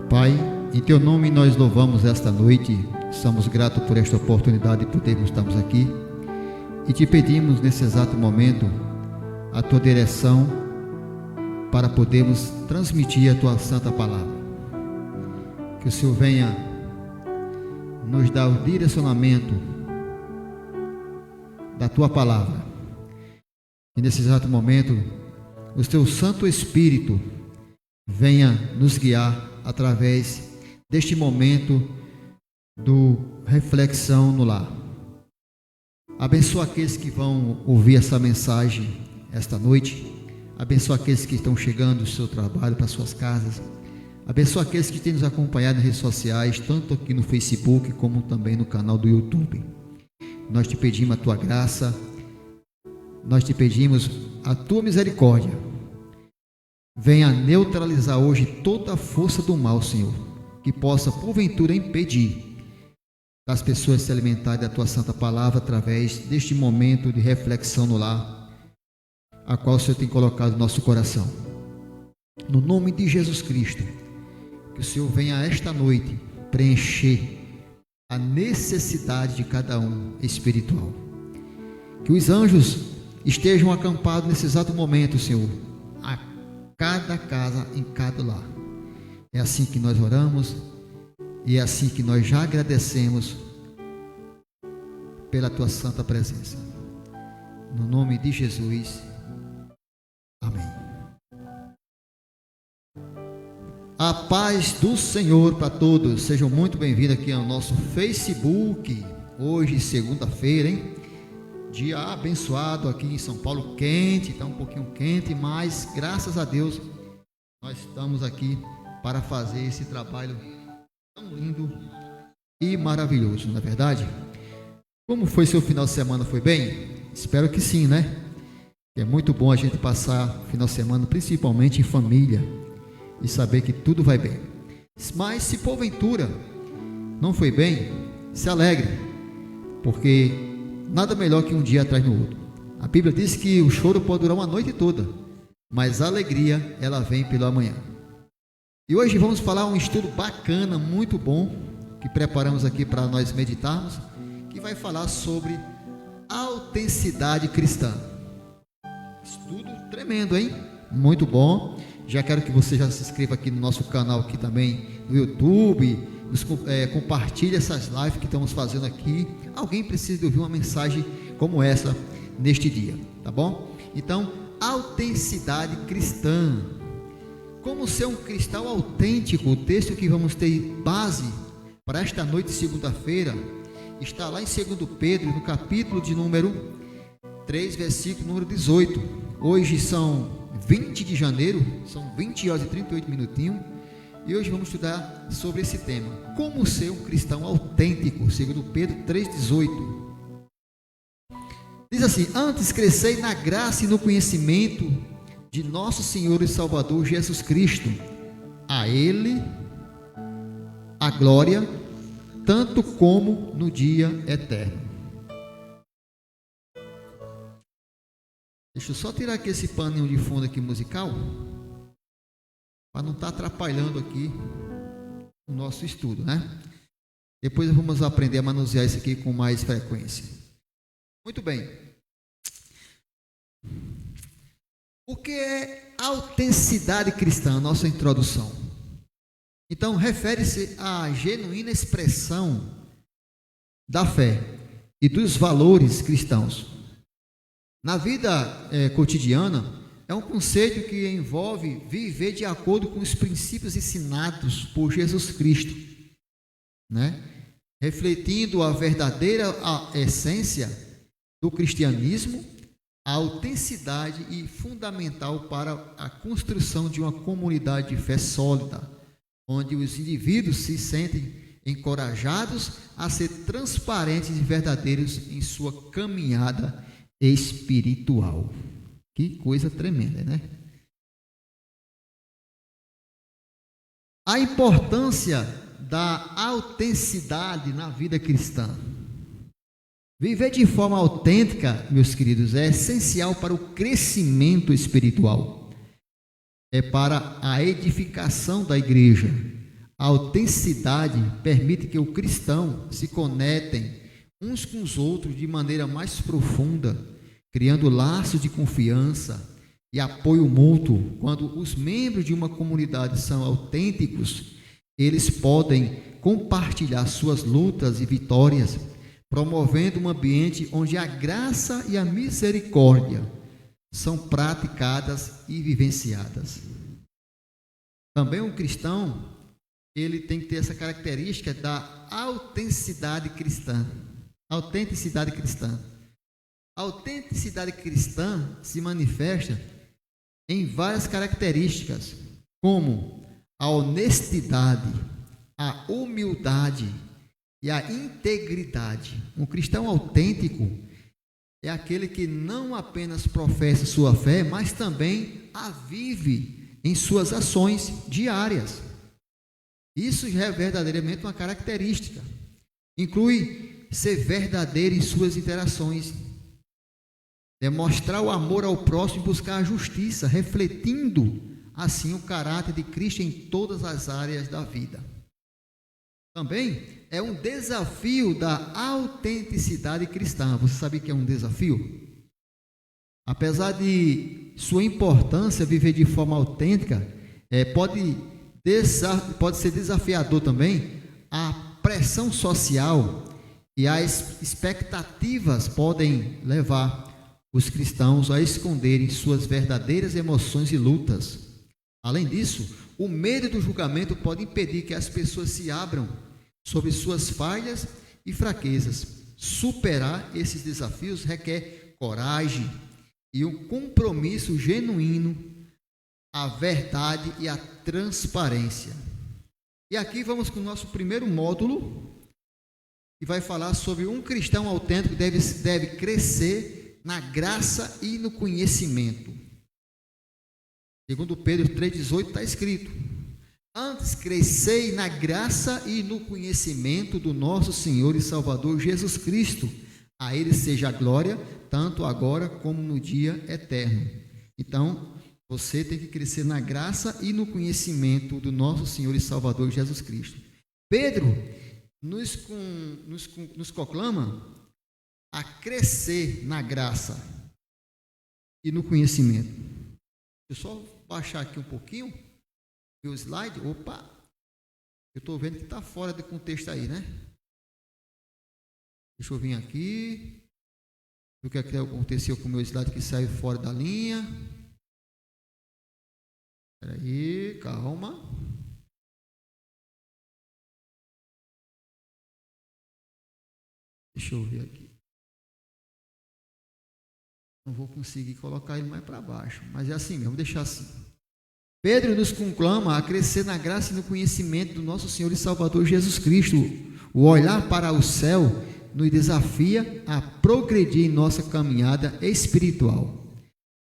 Pai, em Teu nome nós louvamos esta noite, somos gratos por esta oportunidade de podermos estarmos aqui e Te pedimos nesse exato momento a Tua direção para podermos transmitir a Tua santa palavra. Que o Senhor venha nos dar o direcionamento da Tua palavra e nesse exato momento o Teu Santo Espírito venha nos guiar através deste momento do reflexão no lar. Abençoa aqueles que vão ouvir essa mensagem esta noite. Abençoa aqueles que estão chegando do seu trabalho para suas casas. Abençoa aqueles que têm nos acompanhado nas redes sociais, tanto aqui no Facebook como também no canal do YouTube. Nós te pedimos a Tua graça, nós te pedimos a Tua misericórdia. Venha neutralizar hoje toda a força do mal, Senhor, que possa porventura impedir das pessoas se alimentarem da Tua santa palavra através deste momento de reflexão no lar, a qual o Senhor tem colocado no nosso coração. No nome de Jesus Cristo, que o Senhor venha esta noite preencher a necessidade de cada um espiritual. Que os anjos estejam acampados nesse exato momento, Senhor, a cada casa, em cada lar. É assim que nós oramos e é assim que nós já agradecemos pela Tua santa presença. No nome de Jesus. Amém. A paz do Senhor para todos. Sejam muito bem-vindos aqui ao nosso Facebook. Hoje, segunda-feira, hein? Dia abençoado aqui em São Paulo, quente, está um pouquinho quente, mas graças a Deus nós estamos aqui para fazer esse trabalho tão lindo e maravilhoso, não é verdade? Como foi seu final de semana? Foi bem? Espero que sim, né? É muito bom a gente passar o final de semana, principalmente em família, e saber que tudo vai bem. Mas se porventura não foi bem, se alegre, porque nada melhor que um dia atrás do outro. A Bíblia diz que o choro pode durar uma noite toda, mas a alegria, ela vem pela manhã. E hoje vamos falar um estudo bacana, muito bom, que preparamos aqui para nós meditarmos, que vai falar sobre autenticidade cristã. Estudo tremendo, hein? Muito bom. Já quero que você já se inscreva aqui no nosso canal, aqui também no YouTube, compartilhe essas lives que estamos fazendo aqui. Alguém precisa de ouvir uma mensagem como essa neste dia, tá bom? Então, autenticidade cristã. Como ser um cristão autêntico? O texto que vamos ter base para esta noite, segunda-feira, está lá em 2 Pedro, no capítulo de número 3, versículo número 18. Hoje são 20 de janeiro, são 20 horas e 38 minutinhos. E hoje vamos estudar sobre esse tema. Como ser um cristão autêntico, segundo Pedro 3,18. Diz assim: antes crescei na graça e no conhecimento de nosso Senhor e Salvador Jesus Cristo. A Ele a glória, tanto como no dia eterno. Deixa eu só tirar aqui esse paninho de fundo aqui musical, para não estar atrapalhando aqui o nosso estudo, né? Depois vamos aprender a manusear isso aqui com mais frequência. Muito bem. O que é autenticidade cristã? Nossa introdução. Então, refere-se à genuína expressão da fé e dos valores cristãos. Na vida cotidiana, é um conceito que envolve viver de acordo com os princípios ensinados por Jesus Cristo, né? Refletindo a verdadeira essência do cristianismo, a autenticidade e fundamental para a construção de uma comunidade de fé sólida, onde os indivíduos se sentem encorajados a ser transparentes e verdadeiros em sua caminhada espiritual. Que coisa tremenda, né? A importância da autenticidade na vida cristã. Viver de forma autêntica, meus queridos, é essencial para o crescimento espiritual. É para a edificação da igreja, A autenticidade permite que o cristão se conectem uns com os outros de maneira mais profunda, criando laços de confiança e apoio mútuo. Quando os membros de uma comunidade são autênticos, eles podem compartilhar suas lutas e vitórias, promovendo um ambiente onde a graça e a misericórdia são praticadas e vivenciadas. Também um cristão, ele tem que ter essa característica da autenticidade cristã. Autenticidade cristã. A autenticidade cristã se manifesta em várias características, como a honestidade, a humildade e a integridade. Um cristão autêntico é aquele que não apenas professa sua fé, mas também a vive em suas ações diárias. Isso já é verdadeiramente uma característica. Inclui ser verdadeiro em suas interações, demonstrar o amor ao próximo e buscar a justiça, refletindo assim o caráter de Cristo em todas as áreas da vida. Também é um desafio da autenticidade cristã. Você sabe que é um desafio? Apesar de sua importância viver de forma autêntica, pode ser desafiador também. A pressão social e as expectativas podem levar os cristãos a esconderem suas verdadeiras emoções e lutas. Além disso, o medo do julgamento pode impedir que as pessoas se abram sobre suas falhas e fraquezas. Superar esses desafios requer coragem e um compromisso genuíno à verdade e à transparência. E aqui vamos com o nosso primeiro módulo, que vai falar sobre um cristão autêntico deve crescer na graça e no conhecimento. Segundo Pedro 3,18 está escrito: antes crescei na graça e no conhecimento do nosso Senhor e Salvador Jesus Cristo. A Ele seja a glória, tanto agora como no dia eterno. Então, você tem que crescer na graça e no conhecimento do nosso Senhor e Salvador Jesus Cristo. Pedro nos proclama a crescer na graça e no conhecimento. Deixa eu só baixar aqui um pouquinho o slide. Opa! Eu estou vendo que está fora do contexto aí, né? Deixa eu vir aqui. O que aconteceu com o meu slide que saiu fora da linha? Espera aí, calma. Deixa eu ver aqui. Não vou conseguir colocar ele mais para baixo, mas é assim mesmo, vou deixar assim. Pedro nos conclama a crescer na graça e no conhecimento do nosso Senhor e Salvador Jesus Cristo. O olhar para o céu nos desafia a progredir em nossa caminhada espiritual.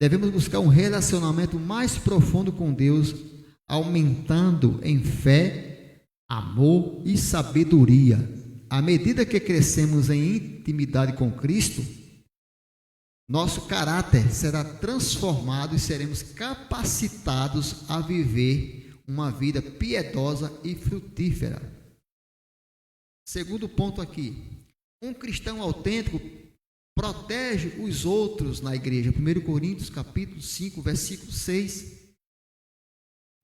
Devemos buscar um relacionamento mais profundo com Deus, aumentando em fé, amor e sabedoria. À medida que crescemos em intimidade com Cristo, nosso caráter será transformado e seremos capacitados a viver uma vida piedosa e frutífera. Segundo ponto aqui, um cristão autêntico protege os outros na igreja. 1 Coríntios capítulo 5, versículo 6.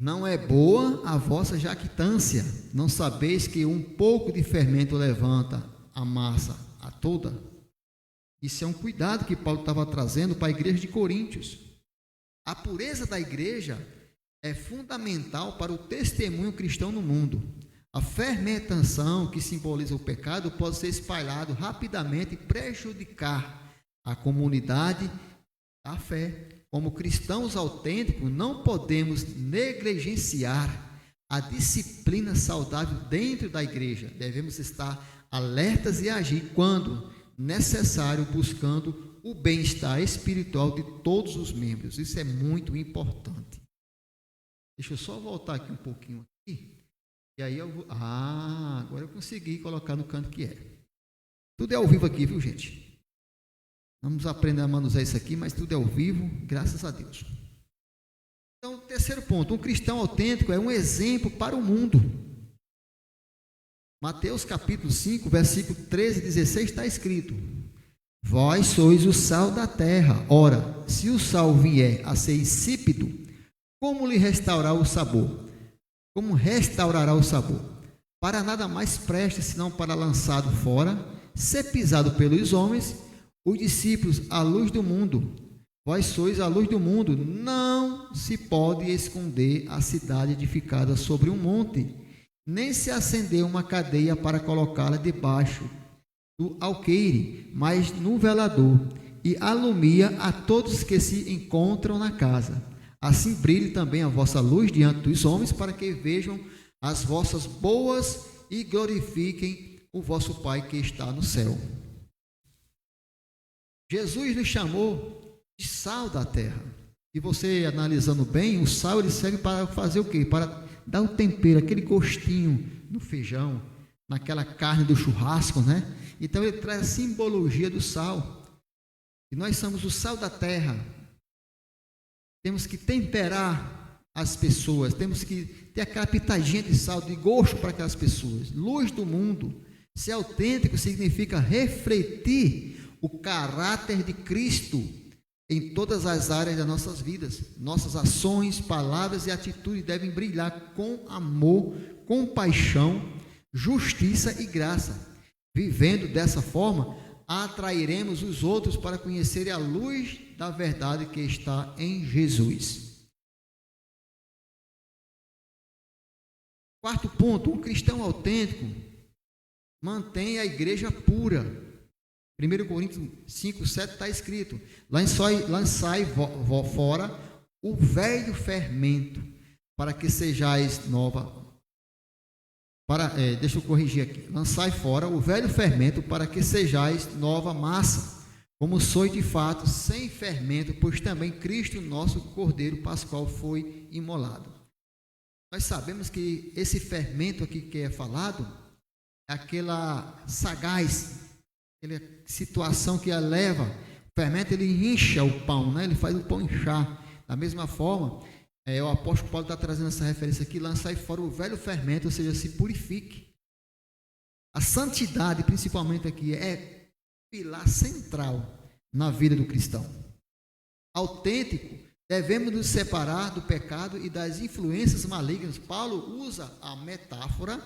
Não é boa a vossa jactância, não sabeis que um pouco de fermento levanta a massa a toda? Isso é um cuidado que Paulo estava trazendo para a igreja de Coríntios. A pureza da igreja é fundamental para o testemunho cristão no mundo. A fermentação, que simboliza o pecado, pode ser espalhado rapidamente e prejudicar a comunidade da fé. Como cristãos autênticos, não podemos negligenciar a disciplina saudável dentro da igreja. Devemos estar alertas e agir quando necessário, buscando o bem-estar espiritual de todos os membros. Isso é muito importante. Deixa eu só voltar aqui um pouquinho aqui. E aí eu vou... agora eu consegui colocar no canto que era. Tudo é ao vivo aqui, viu, gente? Vamos aprender a manusear isso aqui, mas tudo é ao vivo, graças a Deus. Então, terceiro ponto, um cristão autêntico é um exemplo para o mundo. Mateus capítulo 5, versículo 13 e 16 está escrito: vós sois o sal da terra. Ora, se o sal vier a ser insípido, como lhe restaurar o sabor? Como restaurará o sabor? Para nada mais presta, senão para lançado fora, ser pisado pelos homens. Os discípulos, a luz do mundo. Vós sois a luz do mundo. Não se pode esconder a cidade edificada sobre um monte, nem se acender uma cadeia para colocá-la debaixo do alqueire, mas no velador, e alumia a todos que se encontram na casa. Assim brilhe também a vossa luz diante dos homens, para que vejam as vossas boas e glorifiquem o vosso Pai que está no céu. Jesus nos chamou de sal da terra. E você, analisando bem, o sal ele serve para fazer o quê? Para dar o tempero, aquele gostinho no feijão, naquela carne do churrasco, né? Então ele traz a simbologia do sal. E nós somos o sal da terra. Temos que temperar as pessoas, temos que ter aquela pitadinha de sal, de gosto para aquelas pessoas. Luz do mundo. Ser autêntico significa refletir o caráter de Cristo em todas as áreas das nossas vidas. Nossas ações, palavras e atitudes devem brilhar com amor, compaixão, justiça e graça. Vivendo dessa forma, atrairemos os outros para conhecerem a luz da verdade que está em Jesus. Quarto ponto, um cristão autêntico mantém a igreja pura. 1 Coríntios 5, 7 está escrito: lançai fora o velho fermento, para que sejais nova. Deixa eu corrigir aqui. Lançai fora o velho fermento, para que sejais nova massa, como sois de fato, sem fermento, pois também Cristo, nosso Cordeiro Pascual, foi imolado. Nós sabemos que esse fermento aqui que é falado é aquela sagaz, aquela situação que eleva. O fermento ele incha o pão, né? Ele faz o pão inchar. Da mesma forma, o apóstolo Paulo está trazendo essa referência aqui: lançai fora o velho fermento, ou seja, se purifique. A santidade, principalmente aqui, é pilar central na vida do cristão. Autêntico, devemos nos separar do pecado e das influências malignas. Paulo usa a metáfora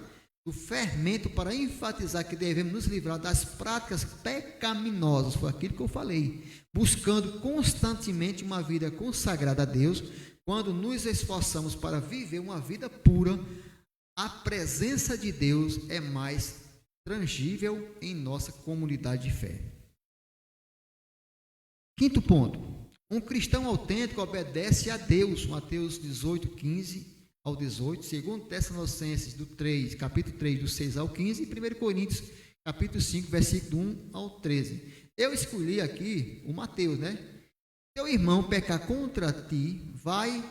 do fermento para enfatizar que devemos nos livrar das práticas pecaminosas. Foi aquilo que eu falei. Buscando constantemente uma vida consagrada a Deus. Quando nos esforçamos para viver uma vida pura, a presença de Deus é mais tangível em nossa comunidade de fé. Quinto ponto, um cristão autêntico obedece a Deus. Mateus 18, 15 ao 18, 2 Tessalonicenses do 3, capítulo 3, do 6 ao 15, e 1 Coríntios, capítulo 5, versículo do 1 ao 13. Eu escolhi aqui o Mateus, né? Teu irmão pecar contra ti, vai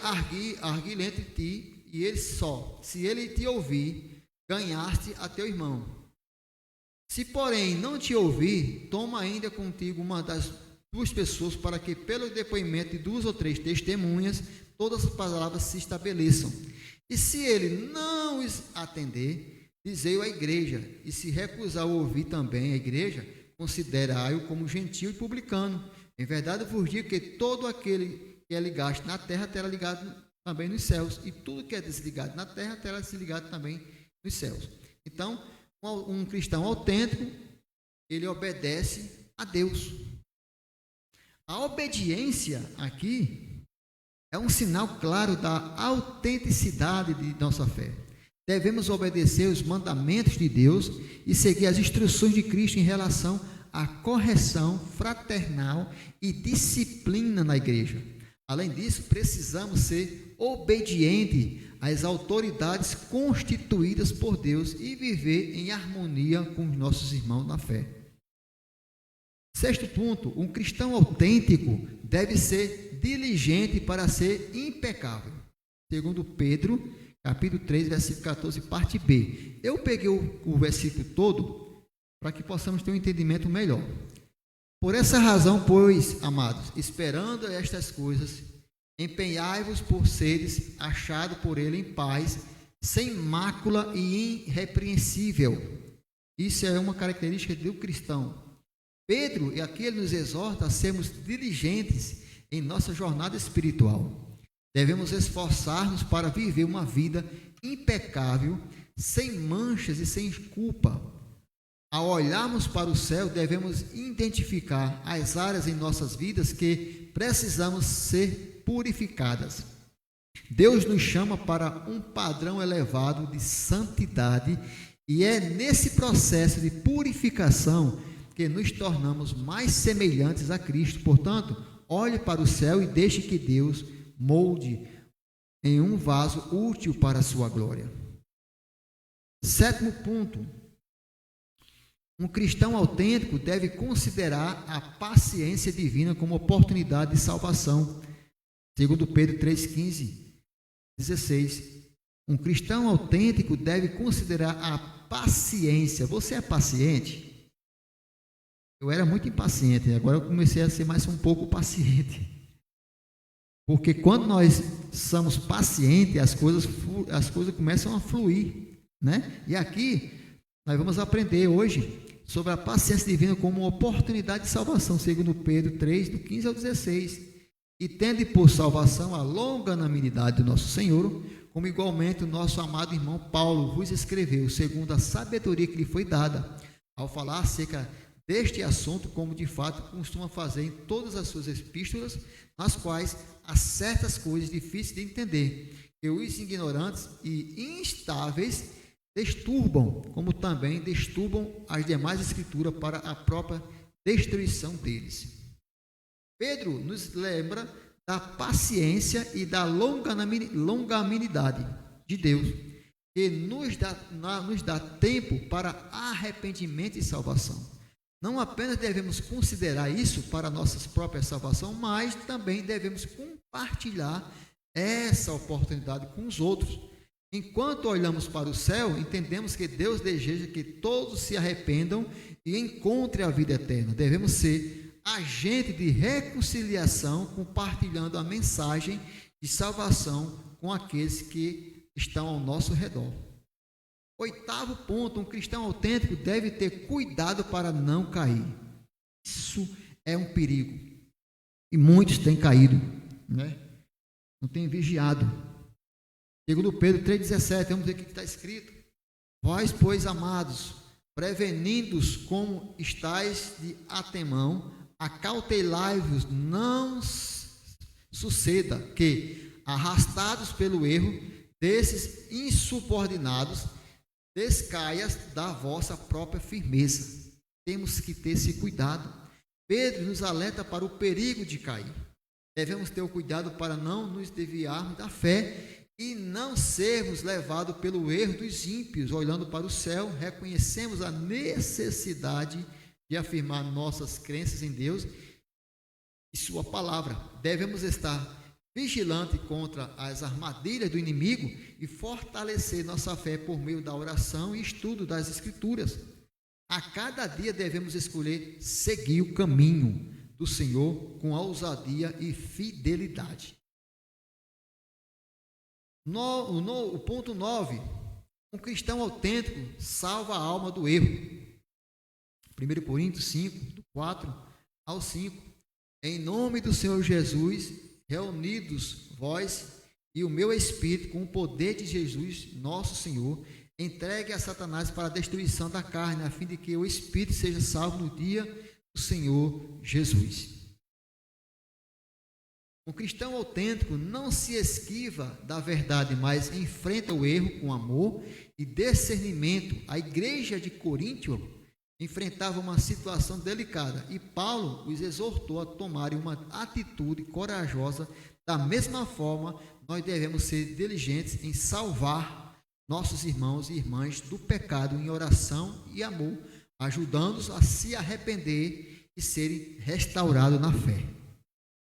arguir entre ti e ele só. Se ele te ouvir, ganhaste a teu irmão. Se, porém, não te ouvir, toma ainda contigo uma das duas pessoas, para que, pelo depoimento de 2 ou 3 testemunhas, todas as palavras se estabeleçam. E se ele não os atender, dizei-o à igreja. E se recusar ouvir também a igreja, considerai-o como gentio e publicano. Em verdade vos digo que todo aquele que é ligado na terra terá ligado também nos céus, e tudo que é desligado na terra terá se ligado também nos céus. Então, um cristão autêntico, ele obedece a Deus. A obediência aqui é um sinal claro da autenticidade de nossa fé. Devemos obedecer os mandamentos de Deus e seguir as instruções de Cristo em relação à correção fraternal e disciplina na igreja. Além disso, precisamos ser obedientes às autoridades constituídas por Deus e viver em harmonia com os nossos irmãos na fé. Sexto ponto, um cristão autêntico deve ser diligente para ser impecável. Segundo Pedro, capítulo 3, versículo 14, parte B. Eu peguei o versículo todo para que possamos ter um entendimento melhor. Por essa razão, pois, amados, esperando estas coisas, empenhai-vos por seres achados por ele em paz, sem mácula e irrepreensível. Isso é uma característica do cristão. Pedro, e aqui ele nos exorta a sermos diligentes em nossa jornada espiritual. Devemos esforçar-nos para viver uma vida impecável, sem manchas e sem culpa. Ao olharmos para o céu, devemos identificar as áreas em nossas vidas que precisamos ser purificadas. Deus nos chama para um padrão elevado de santidade e é nesse processo de purificação que nos tornamos mais semelhantes a Cristo. Portanto, olhe para o céu e deixe que Deus molde em um vaso útil para a sua glória. 7º ponto. Um cristão autêntico deve considerar a paciência divina como oportunidade de salvação. Segundo Pedro 3,15, 16. Um cristão autêntico deve considerar a paciência. Você é paciente? Eu era muito impaciente, agora eu comecei a ser mais um pouco paciente. Porque quando nós somos pacientes, as coisas começam a fluir, né? E aqui nós vamos aprender hoje sobre a paciência divina como uma oportunidade de salvação, segundo Pedro 3, do 15 ao 16. E tende por salvação a longanimidade do nosso Senhor, como igualmente o nosso amado irmão Paulo vos escreveu, segundo a sabedoria que lhe foi dada, ao falar acerca deste assunto, como de fato costuma fazer em todas as suas epístolas, nas quais há certas coisas difíceis de entender, que os ignorantes e instáveis desturbam, como também desturbam as demais escrituras para a própria destruição deles. Pedro nos lembra da paciência e da longanimidade de Deus, que nos dá tempo para arrependimento e salvação. Não apenas devemos considerar isso para a nossa própria salvação, mas também devemos compartilhar essa oportunidade com os outros. Enquanto olhamos para o céu, entendemos que Deus deseja que todos se arrependam e encontrem a vida eterna. Devemos ser agente de reconciliação, compartilhando a mensagem de salvação com aqueles que estão ao nosso redor. 8º ponto, um cristão autêntico deve ter cuidado para não cair. Isso é um perigo. E muitos têm caído, né? Não têm vigiado. Segundo Pedro 3,17, vamos ver o que está escrito. Vós, pois, amados, prevenindo-os como estáis de antemão, acautelai-vos, não suceda que, arrastados pelo erro desses insubordinados, descaias da vossa própria firmeza. Temos que ter esse cuidado. Pedro nos alerta para o perigo de cair. Devemos ter o cuidado para não nos desviarmos da fé e não sermos levados pelo erro dos ímpios. Olhando para o céu, reconhecemos a necessidade de afirmar nossas crenças em Deus e sua palavra. Devemos estar vigilantes contra as armadilhas do inimigo e fortalecer nossa fé por meio da oração e estudo das Escrituras. A cada dia devemos escolher seguir o caminho do Senhor com ousadia e fidelidade. O ponto 9, um cristão autêntico salva a alma do erro. 1 Coríntios 5, do 4 ao 5. Em nome do Senhor Jesus, reunidos vós e o meu espírito com o poder de Jesus, nosso Senhor, entregue a Satanás para a destruição da carne, a fim de que o espírito seja salvo no dia do Senhor Jesus. Um cristão autêntico não se esquiva da verdade, mas enfrenta o erro com amor e discernimento. A igreja de Coríntio enfrentava uma situação delicada e Paulo os exortou a tomarem uma atitude corajosa. Da mesma forma, nós devemos ser diligentes em salvar nossos irmãos e irmãs do pecado em oração e amor, ajudando-os a se arrepender e serem restaurados na fé.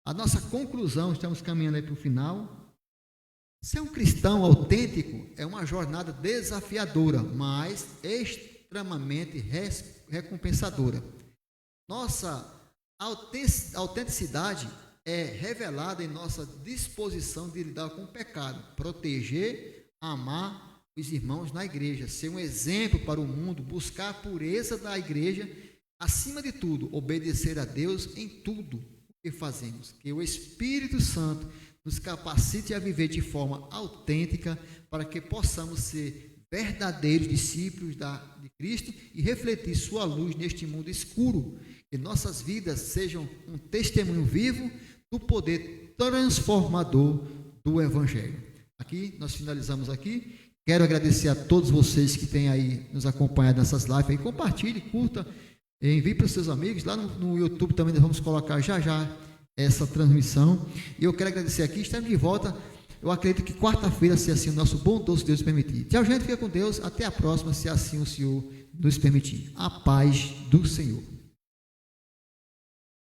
A nossa conclusão, estamos caminhando aí para o final. Ser um cristão autêntico é uma jornada desafiadora, mas extremamente recompensadora. Nossa autenticidade é revelada em nossa disposição de lidar com o pecado, proteger, amar os irmãos na igreja, ser um exemplo para o mundo, buscar a pureza da igreja, acima de tudo, obedecer a Deus em tudo o que fazemos. Que o Espírito Santo nos capacite a viver de forma autêntica, para que possamos ser verdadeiros discípulos de Cristo e refletir sua luz neste mundo escuro. Que nossas vidas sejam um testemunho vivo do poder transformador do Evangelho. Aqui, nós finalizamos aqui. Quero agradecer a todos vocês que têm aí nos acompanhado nessas lives. Aí, compartilhe, curta, envie para os seus amigos. Lá no YouTube também nós vamos colocar já essa transmissão. E eu quero agradecer aqui, estamos de volta. Eu acredito que quarta-feira, se assim o nosso bondoso Deus permitir. Tchau, gente, fica com Deus. Até a próxima, se assim o Senhor nos permitir. A paz do Senhor.